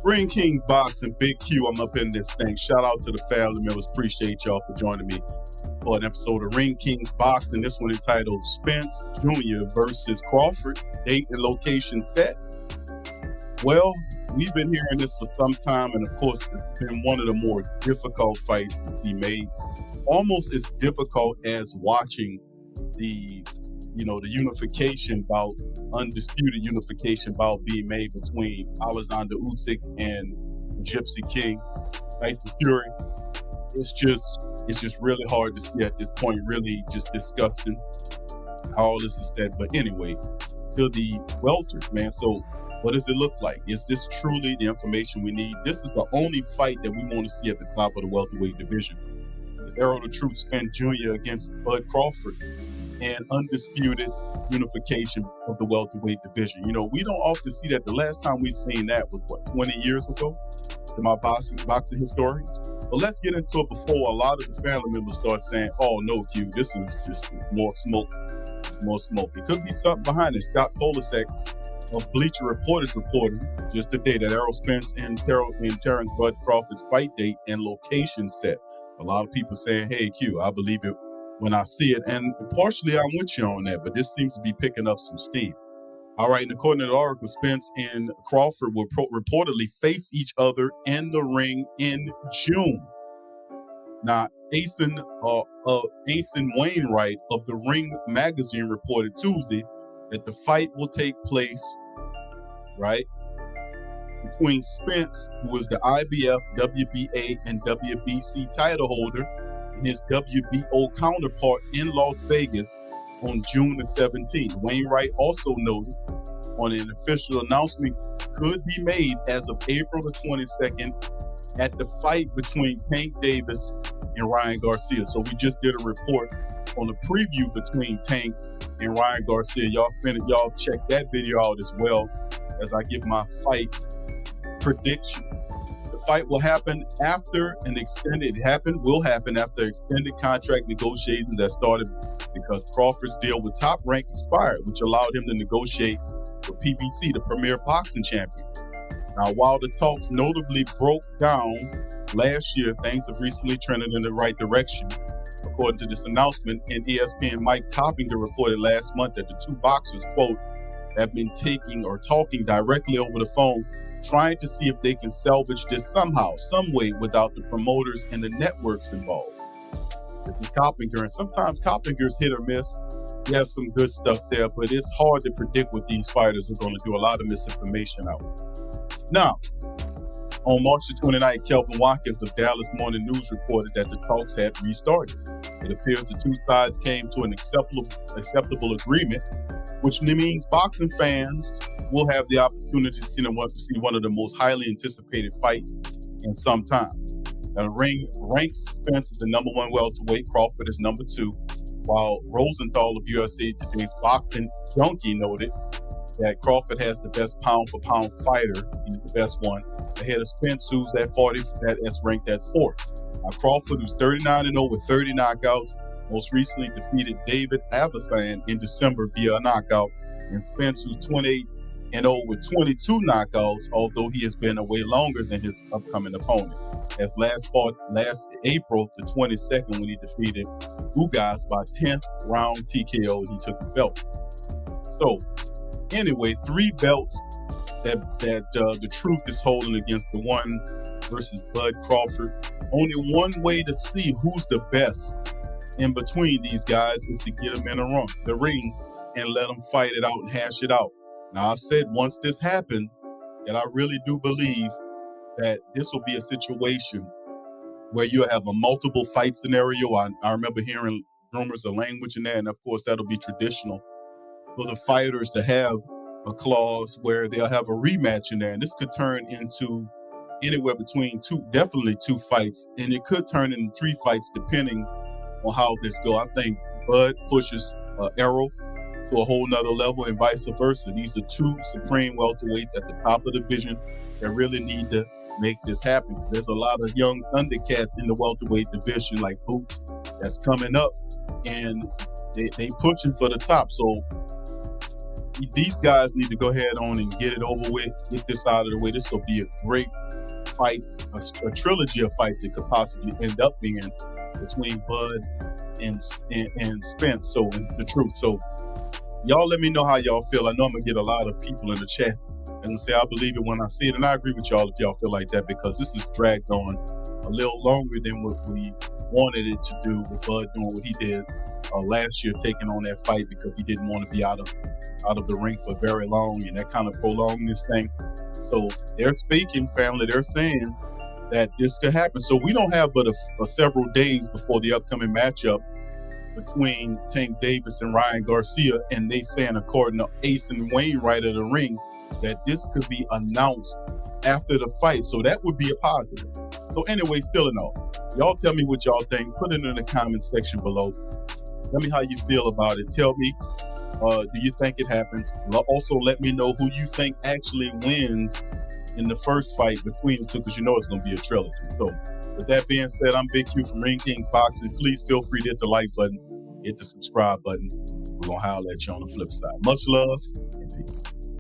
Ring King Boxing, Big Q, I'm up in this thing. Shout out to the family members. Appreciate y'all for joining me for an episode of Ring Kings Boxing. This one entitled Spence Jr. versus Crawford. Date and location set. Well, we've been hearing this for some time, and of course, it's been one of the more difficult fights to be made. Almost as difficult as watching the unification bout, undisputed unification bout being made between Alexander Usyk and Gypsy King, Tyson Fury. It's just really hard to see at this point. Really, just disgusting how all this is said. But anyway, to the welters, man. So, what does it look like? Is this truly the information we need? This is the only fight that we want to see at the top of the welterweight division. It's Errol the Truth Spence Jr. against Bud Crawford, and undisputed unification of the welterweight division. You know, we don't often see that. The last time we seen that was, 20 years ago, to my boxing historians. But let's get into it before a lot of the family members start saying, oh, no, Q, this is just more smoke. It's more smoke. It could be something behind it. Scott Polasek of Bleacher Report is reporting just today that Errol Spence and Terence Bud Crawford's fight date and location set. A lot of people saying, hey, Q, I believe it when I see it, and partially I'm with you on that, but this seems to be picking up some steam. All right, and according to the article, Spence and Crawford will reportedly face each other in the ring in June. Now, Anson Wainwright of the Ring magazine reported Tuesday that the fight will take place, right, between Spence, who is the IBF, WBA, and WBC title holder, and his WBO counterpart in Las Vegas on June the 17th. Wainwright also noted on an official announcement could be made as of April the 22nd at the fight between Tank Davis and Ryan Garcia. So we just did a report on the preview between Tank and Ryan Garcia. Y'all check that video out as well as I give my fight predictions. The fight will happen after will happen after extended contract negotiations that started because Crawford's deal with Top Rank expired, which allowed him to negotiate with PBC, the premier boxing champions. Now, while the talks notably broke down last year, things have recently trended in the right direction. According to this announcement, and ESPN Mike Coppinger reported last month that the two boxers, quote, have been talking directly over the phone, trying to see if they can salvage this somehow, some way, without the promoters and the networks involved. This is Coppinger, and sometimes Coppinger's hit or miss. He has some good stuff there, but it's hard to predict what these fighters are going to do. A lot of misinformation out. Now, on March the 29th, Kelvin Watkins of Dallas Morning News reported that the talks had restarted. It appears the two sides came to an acceptable agreement, which means boxing fans will have the opportunity to see one of the most highly anticipated fights in some time. The ring ranks Spence as the number one welterweight, Crawford is number two, while Rosenthal of USA Today's Boxing Junkie noted that Crawford has the best pound-for-pound fighter. He's the best one. Ahead of Spence, who's at 40, that's ranked at fourth. Now, Crawford, who's 39-0 with 30 knockouts, most recently defeated David Avastan in December via a knockout, and Spence, who's 28-0 with 22 knockouts, although he has been away longer than his upcoming opponent. As last April the 22nd when he defeated Ugas by 10th round TKO, he took the belt. So, anyway, 3 belts that the Truth is holding against the one versus Bud Crawford. Only one way to see who's the best in between these guys is to get them in the ring and let them fight it out and hash it out. Now, I've said once this happened, that I really do believe that this will be a situation where you'll have a multiple fight scenario. I remember hearing rumors of language in that, and of course that'll be traditional for the fighters to have a clause where they'll have a rematch in there, and this could turn into anywhere between definitely two fights, and it could turn into 3 fights depending on how this goes. I think Bud pushes Errol to a whole nother level and vice versa. These are 2 supreme welterweights at the top of the division that really need to make this happen, because there's a lot of young undercats in the welterweight division like Boots that's coming up, and they pushing for the top. So these guys need to go ahead on and get it over with, get this out of the way. This will be a great fight, a trilogy of fights it could possibly end up being between Bud and Spence. So the truth. So y'all let me know how y'all feel. I know I'm gonna get a lot of people in the chat and say I believe it when I see it, and I agree with y'all if y'all feel like that, because this is dragged on a little longer than what we wanted it to do, with Bud doing what he did last year, taking on that fight because he didn't want to be out of the ring for very long, and that kind of prolonged this thing. So they're speaking, family. They're saying that this could happen. So we don't have but a several days before the upcoming matchup between Tank Davis and Ryan Garcia, and they saying, according to Anson Wainwright of the ring, that this could be announced after the fight. So that would be a positive. So anyway, still in all, y'all tell me what y'all think. Put it in the comment section below. Tell me how you feel about it. Tell me, do you think it happens? Also, let me know who you think actually wins in the first fight between the two, because you know it's going to be a trilogy. So with that being said, I'm Big Q from Ring Kings Boxing. Please feel free to hit the like button, hit the subscribe button. We're going to holler at you on the flip side. Much love and peace.